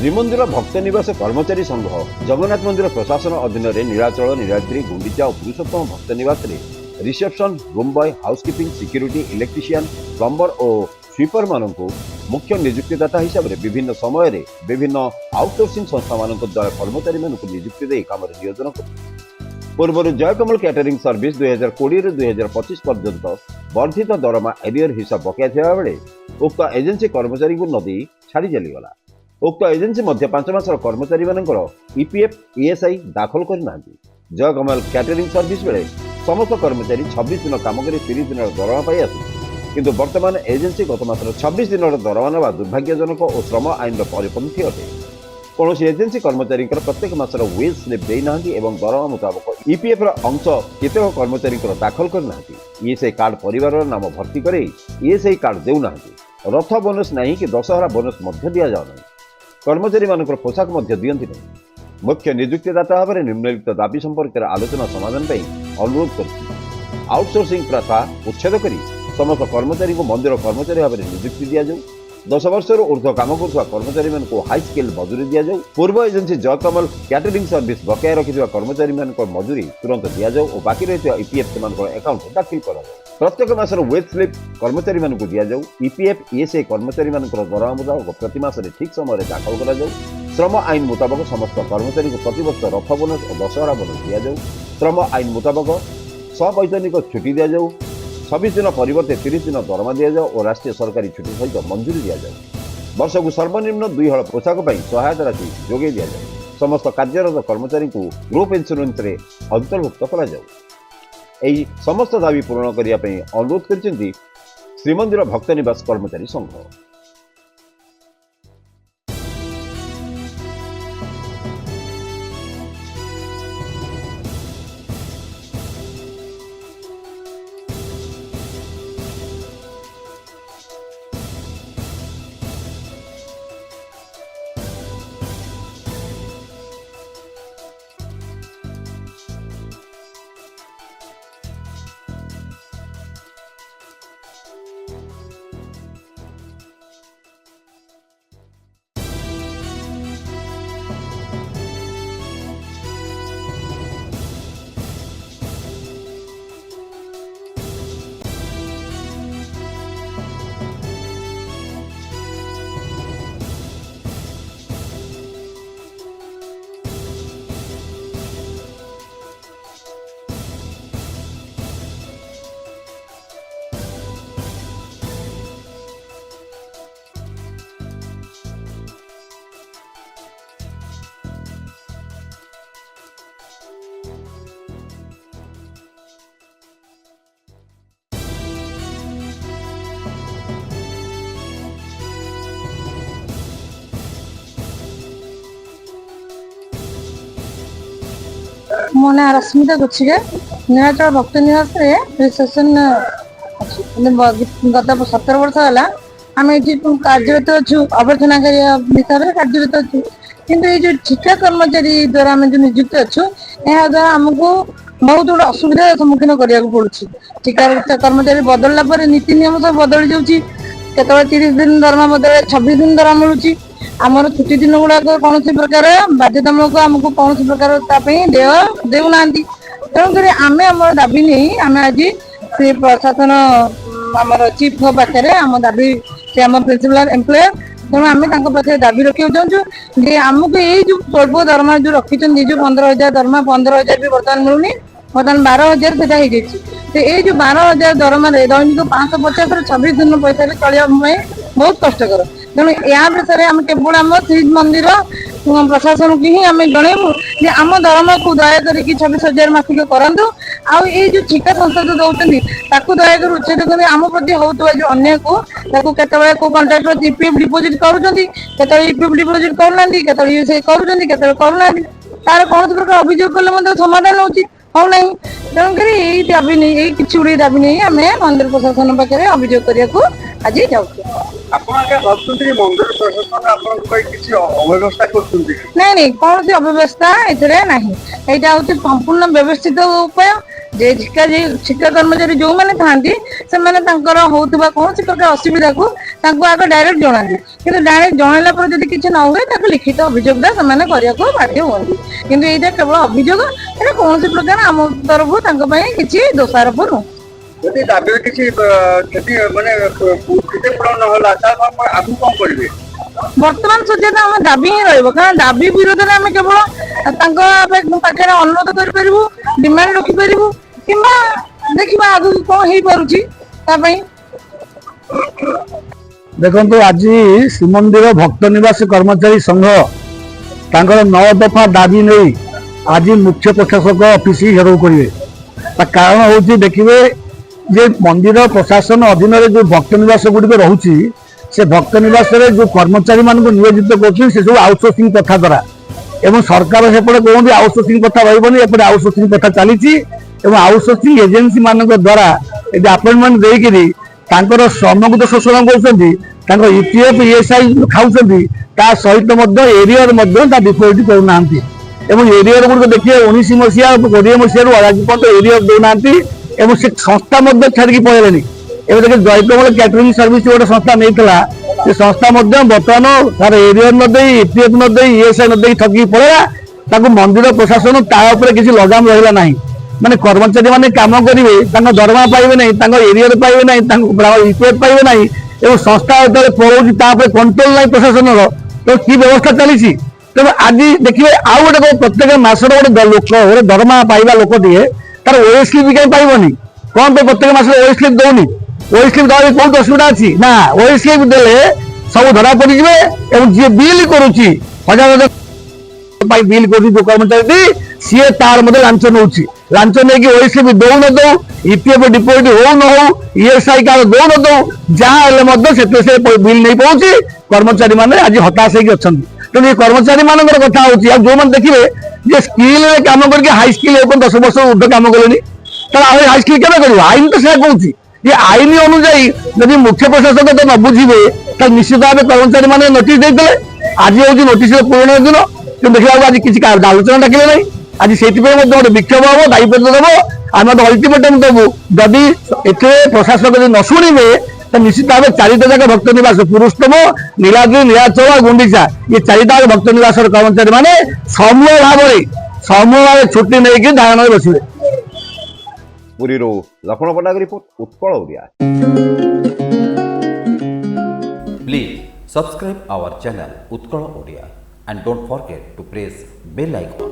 ଶ୍ରୀମନ୍ଦିର ଭକ୍ତ ନିବାସ କର୍ମଚାରୀ ସଂଘ ଜଗନ୍ନାଥ ମନ୍ଦିର ପ୍ରଶାସନ ଅଧୀନରେ ନୀଳାଚଳ ନୀଳାଦ୍ରି ଗୁଣ୍ଡିଚା ଓ ପୁରୁଷୋତ୍ତମ ଭକ୍ତ ନିବାସରେ reception room boy housekeeping security electrician plumber ଓ ସ୍ୱିପର ମାନଙ୍କୁ ମୁଖ୍ୟ ନିଯୁକ୍ତିଦାତା ହିସାବରେ ବିଭିନ୍ନ ସମୟରେ ବିଭିନ୍ନ ଆଉଟସୋର୍ସିଂ ସଂସ୍ଥାମାନଙ୍କ ଦ୍ୱାରା କର୍ମଚାରୀମାନଙ୍କୁ ନିଯୁକ୍ତି ଦେଇ କାମରେ ନିୟୋଜନ କରିଛି। ପୂର୍ବରୁ ଜୟକମଲ କ୍ୟାଟରିଂ ସର୍ଭିସ 2020ରୁ 2025 ପର୍ଯ୍ୟନ୍ତ ବର୍ଦ୍ଧିତ ଦରମା ଏରିୟର ହିସାବ ବକେୟା ଥିବା ବେଳେ ଉକ୍ତ ଏଜେନ୍ସି କର୍ମଚାରୀଙ୍କୁ ନ ଦେଇ ଛାଡ଼ି ଚାଲିଗଲା। उक्त एजेन्सी मध्य 5 मासर कर्मचारी मानकर ईपीएफ ईएसआई दाखल करनाहांती। जयकमल कैटरिंग सर्विस बेले समस्त कर्मचारी 26 दिन काम कर 30 दिन दरमा पाई आसु, किंतु वर्तमान एजेन्सी गत मासर 26 दिन दरमा नेवा दुर्भाग्यजनक और श्रम आईन परिपंथी अटे। कौन एजेन्सी कर्मचारी प्रत्येक मासर वेज स्लिप देना एवं दरमा मुताबक ईपीएफ अंश केतेक कर्मचारी दाखल करना। ईएसआई कार्ड परिवार नाम भर्ती कर ईएसआई कार्ड देना। रथ बोनस नहीं कि दशहरा बोनस दि जाऊना। कर्मचारी मानकर पोशाक दियंती नहीं। मुख्य नियुक्तिदाता भाव में निम्नलिखित दाबी संपर्क में आलोचना समाधान अनुरोध कर आउटसोर्सिंग प्रथा उच्छेद कर समस्त कर्मचारी को मंदिर कर्मचारी भाव में नियुक्ति दि जाऊ। 10 वर्ष ऊर्ध्व काम कर कर्मचारी हाई स्केल मजूरी दि जाऊ। पूर्व एजेन्सी जयकमल कैटरिंग सर्विस बकाया रखि कर्मचारी मजूरी तुरंत दि जाऊ और बाकी रही ईपीएफ से अकाउंट दाखिल कर प्रत्येक मासर वेज स्लिप कर्मचारी दि जाऊ। ईपीएफ ईएसआई कर्मचारी दरमा मुताबक प्रति मासरे ठीक समय दाखल कर श्रम आईन मुताबक समस्त कर्मचारी को प्रतिवर्ष रथ बोनस और दशहरा बोनस दि जाऊ। श्रम आईन मुताबक सवैतनिक छुट्टी दि जाऊ। 26 दिन परिवर्ते 30 दिन दरमा दि जाऊ और राष्ट्रीय सरकारी छुट्टी सहित मंजूरी दि जाऊ। वर्ष को सर्वनिम्न 2 हल पोशाक सहायता राशि जोगे दि जाऊ। समस्त कार्यरत कर्मचारी को ग्रुप इन्स्योरेंस रे अंतर्भुक्त करा जाऊ। एही समस्त दाबी पूरण करने अनुरोध कर श्रीमंदिर भक्त निवास कर्मचारी संघ। मो ना रश्मिता गुच्छिके नीलाचल भक्त निवास रिसेप्शन गत 17 वर्ष है आम ये कार्यरत अच्छु आवर्जना हिसाब से कार्यरत अच्छु किंतु ये जो ठिका कर्मचारी द्वारा आम जो नियुक्त अच्छु यह द्वारा आमको बहुत गुड असुविधा सम्मुखीन करने पड़ुछि। ठिका कर्मचारी बदलला पर नीति नियम सब बदल जाऊँगी। केतବେଳେ 30 दिन दरमा बदले 26 दिन दरमा मिलूँ। आमर छुट्टी दिन गुड़ाक कौन प्रकार बाध्यतामूलक आमको कौन प्रकार देना। तेणुक आम आम दाबी नहीं आम आज से प्रशासन आम चीफ पाखे आम दाबी से आम प्रिंसिपल एम्प्लॉयर तेणु आम पाखे दाबी रखा चाहूँ जे आमको ये जो स्वल्प दरमा जो रखी जो 15,000 दरमा 15,000 भी बर्तमान मिलूनी। बर्तमान 12,000 से ये जो 12,000 दरमा दैनिक 550 26 दिन पैसा चलिया बहुत कष्टकर। तेणु या विषय आम केवल आम श्री मंदिर प्रशासन की ही आम जनइबू जे आम दरमा को दयाकर 26,000 मासिक करूँ। आई जो ठिका संस्था जो दौरान दयाकर उच्छेद कर आम प्रति होता जो अन्य को को कंट्राक्टर ईपीएफ डिपोजिट कर ईपीएफ डिपोजिट करना करूना तार कौन प्रकार अभियोग कले समाधान हो ना। तेणुक यही दाबी नहीं यही किसी गुड़े दाबी नहीं आम मंदिर प्रशासन पाखे अभियोग करने को आज जाऊँ। ଆପଣ ଆଜ୍ଞା ଭାବୁଛନ୍ତି ମନ୍ଦିର ପ୍ରଶାସନ ଆପଣଙ୍କ ପାଇଁ କିଛି ଅବ୍ୟବସ୍ଥା କରୁଛନ୍ତି? ନାଇଁ ନାଇଁ, କୌଣସି ଅବ୍ୟବସ୍ଥା ଏଥିରେ ନାହିଁ। ଏଇଟା ହଉଛି ସମ୍ପୂର୍ଣ୍ଣ ବ୍ୟବସ୍ଥିତ ଉପାୟ। ଯେ ଠିକା କର୍ମଚାରୀ ଯୋଉମାନେ ଥାଆନ୍ତି ସେମାନେ ତାଙ୍କର ହଉଥିବା କୌଣସି ପ୍ରକାର ଅସୁବିଧାକୁ ତାଙ୍କୁ ଆଗ ଡାଇରେକ୍ଟ ଜଣାନ୍ତି, କିନ୍ତୁ ଡାଇରେକ୍ଟ ଜଣାଇଲା ପରେ ଯଦି କିଛି ନ ହୁଏ ତାକୁ ଲିଖିତ ଅଭିଯୋଗଟା ସେମାନେ କରିବାକୁ ବାଧ୍ୟ ହୁଅନ୍ତି। କିନ୍ତୁ ଏଇଟା କେବଳ ଅଭିଯୋଗ, ଏଇଟା କୌଣସି ପ୍ରକାର ଆମ ତରଫରୁ ତାଙ୍କ ପାଇଁ କିଛି ଦୋଷାରୋପ ନୁହଁ। ଯଦି ଦାବିରେ କିଛି କ୍ଷତି ମାନେ କ୍ଷତି ପୂରଣ ନହେଲା ତାହେଲେ ଆପଣ ଆଗକୁ କଣ କରିବେ? ବର୍ତ୍ତମାନ ସୁଦ୍ଧା ଆମ ଦାବି ହିଁ ରହିବ, କାରଣ ଦାବି ବିରୋଧରେ ଆମେ କେବଳ ତାଙ୍କ ପାଖରେ ଅନୁରୋଧ କରିପାରିବୁ, ଡିମାଣ୍ଡ ରଖିପାରିବୁ, କିମ୍ବା ଦେଖିବା ଆଗକୁ କଣ ହେଇପାରୁଛି ତା ପାଇଁ। ଦେଖନ୍ତୁ, ଆଜି ଶ୍ରୀମନ୍ଦିର ଭକ୍ତ ନିବାସ କର୍ମଚାରୀ ସଂଘ ତାଙ୍କର 9 ଦଫା ଦାବି ନେଇ ଆଜି ମୁଖ୍ୟ ପ୍ରଶାସକ ଅଫିସ ଘେରାଉ କରିବେ। ତା କାରଣ ହେଉଛି, ଦେଖିବେ ଯେ ମନ୍ଦିର ପ୍ରଶାସନ ଅଧୀନରେ ଯେଉଁ ଭକ୍ତ ନିବାସ ଗୁଡ଼ିକ ରହୁଛି, ସେ ଭକ୍ତ ନିବାସରେ ଯେଉଁ କର୍ମଚାରୀମାନଙ୍କୁ ନିୟୋଜିତ କରୁଛନ୍ତି ସେ ସବୁ ଆଉଟସୋର୍ସିଂ ପ୍ରଥା ଦ୍ୱାରା, ଏବଂ ସରକାର ସେପଟେ କୌଣସି ଆଉଟସୋର୍ସିଂ ପ୍ରଥା ରହିବନି, ଏପଟେ ଆଉଟସୋର୍ସିଂ ପ୍ରଥା ଚାଲିଛି ଏବଂ ଆଉଟସୋର୍ସିଂ ଏଜେନ୍ସି ମାନଙ୍କ ଦ୍ୱାରା ଏଠି ଆପଏଣ୍ଟମେଣ୍ଟ ଦେଇକିରି ତାଙ୍କର ଶ୍ରମକୁ ତ ଶୋଷଣ କରୁଛନ୍ତି, ତାଙ୍କ ଇପିଏଫ୍ ଇଏସ୍ଆଇ ଖାଉଛନ୍ତି, ତା ସହିତ ମଧ୍ୟ ଏରିୟର ମଧ୍ୟ ତା ଡିପୋଜିଟ୍ କରୁନାହାନ୍ତି। ଏବଂ ଏରିୟର ଗୁଡ଼ିକ ଦେଖିବେ 19 ମସିହା 20 ମସିହାରୁ ଆଜି ପର୍ଯ୍ୟନ୍ତ ଏରିୟର ଦେଉନାହାନ୍ତି ଏବଂ ସେ ସଂସ୍ଥା ମଧ୍ୟ ଛାଡ଼ିକି ପଳେଇଲେଣି। ଏବେ ଦେଖି ଜୟକମଳ କ୍ୟାଟରିଂ ସର୍ଭିସ ଗୋଟେ ସଂସ୍ଥା ନେଇଥିଲା, ସେ ସଂସ୍ଥା ମଧ୍ୟ ବର୍ତ୍ତମାନ ତାର ଏରିୟର ନ ଦେଇ ଇପିଏଫ୍ ନ ଦେଇ ଇଏସ୍ଆଇ ନ ଦେଇ ଠକିକି ପଳେଇଲା। ତାକୁ ମନ୍ଦିର ପ୍ରଶାସନ ତା ଉପରେ କିଛି ଲଗାମ ରହିଲା ନାହିଁ। ମାନେ କର୍ମଚାରୀ ମାନେ କାମ କରିବେ, ତାଙ୍କ ଦରମା ପାଇବେ ନାହିଁ, ତାଙ୍କ ଏରିୟର ପାଇବେ ନାହିଁ, ତାଙ୍କ ଇପିଏଫ୍ ପାଇବେ ନାହିଁ ଏବଂ ସଂସ୍ଥା ଯେତେବେଳେ ପଳଉଛି ତା ଉପରେ କଣ୍ଟ୍ରୋଲ ନାହିଁ ପ୍ରଶାସନର, ତ କି ବ୍ୟବସ୍ଥା ଚାଲିଛି। ତେଣୁ ଆଜି ଦେଖିବେ ଆଉ ଗୋଟେ ପ୍ରତ୍ୟେକ ମାସର ଗୋଟେ ଲୋକ ଗୋଟେ ଦରମା ପାଇବା ଲୋକଟିଏ ତାର ଓଏ ସ୍ଲିପ୍ କାହିଁ ପାଇବନି? କଣ ପାଇଁ ପ୍ରତ୍ୟେକ ମାସରେ ଓଏ ସ୍ଲିପ୍ ଦଉନି? ଓଏ ସ୍ଲିପ୍ ଦେବା କୋଉଠି ଅସୁବିଧା ଅଛି? ନା, ଓଏ ସ୍ଲିପ୍ ଦେଲେ ସବୁ ଧରା ପଡିଯିବେ ଏବଂ ଯିଏ ବିଲ୍ କରୁଛି ହଜାର ହଜାର ପାଇଁ ବିଲ୍ କରୁଛି ଯୋଉ କର୍ମଚାରୀଟି, ସିଏ ତାର ମଧ୍ୟ ଲାଞ୍ଚ ନେଉଛି। ଲାଞ୍ଚ ନେଇକି ଓଏ ସ୍ଲିପ୍ ଦଉ ନ ଦଉ, ଇପିଏଫ୍ ଡିପୋଜିଟ୍ ହଉ ନ ହଉ, ଇଏସ୍ଆଇ କାର୍ଡ ଦଉ ନ ଦଉ, ଯାହା ହେଲେ ମଧ୍ୟ ସେଥିରେ ସେ ବିଲ୍ ନେଇ ପଡୁଛି। କର୍ମଚାରୀ ମାନେ ଆଜି ହତାଶ ହେଇକି ଅଛନ୍ତି। ତେଣୁ ଏ କର୍ମଚାରୀ ମାନଙ୍କର କଥା ହଉଛି, ଆଉ ଯୋଉମାନେ ଦେଖିବେ ଯେ ସ୍କିଲରେ କାମ କରିକି ହାଇ ସ୍କିଲ୍ 10 ବର୍ଷ ଉର୍ଦ୍ଧ୍ୱ କାମ କଲେଣି, ତାହେଲେ ଆଉ ହାଇ ସ୍କିଲ୍ କେବେ କରିବ? ଆଇନ ତ ସେୟା କହୁଛି। ଯେ ଆଇନ ଅନୁଯାୟୀ ଯଦି ମୁଖ୍ୟ ପ୍ରଶାସକ ତ ନ ବୁଝିବେ ତାହେଲେ ନିଶ୍ଚିତ ଭାବେ କର୍ମଚାରୀ ମାନେ ନୋଟିସ୍ ଦେଇଥିଲେ। ଆଜି ହଉଛି ନୋଟିସର ପୂରଣ ଦିନ, କିନ୍ତୁ ଦେଖିବାକୁ ଆଜି କିଛି ଆଲୋଚନା ଡାକିଲେ ନାହିଁ। ଆଜି ସେଇଥିପାଇଁ ମଧ୍ୟ ଗୋଟେ ବିକ୍ଷୋଭ ହବ, ଦାୟୀପତ୍ର ଦେବ, ଆମେ ତ ଅଲ୍ଟିମେଟମ୍ ଦେବୁ। ଯଦି ଏଥିରେ ପ୍ରଶାସକ ଯଦି ନ ଶୁଣିବେ ତ ନିଶ୍ଚିତ ଭାବେ 4ଟା ଯାକ ଭକ୍ତ ନିବାସ ପୁରୁଷୋତ୍ତମ, ନୀଳାଦ୍ରି, ନୀଳାଚଳ, ଗୁଣ୍ଡିଚା, ଏ 4ଟା ଭକ୍ତ ନିବାସର କର୍ମଚାରୀ ମାନେ ସମୂହ ଭାବରେ ଛୁଟି ନେଇକି ଧାରଣାରେ ବସିବେ। ପୁରୀରୁ Lakshman Pattnaik report, Utkal Odia. Please subscribe our channel Utkala Odia and don't forget to press bell icon.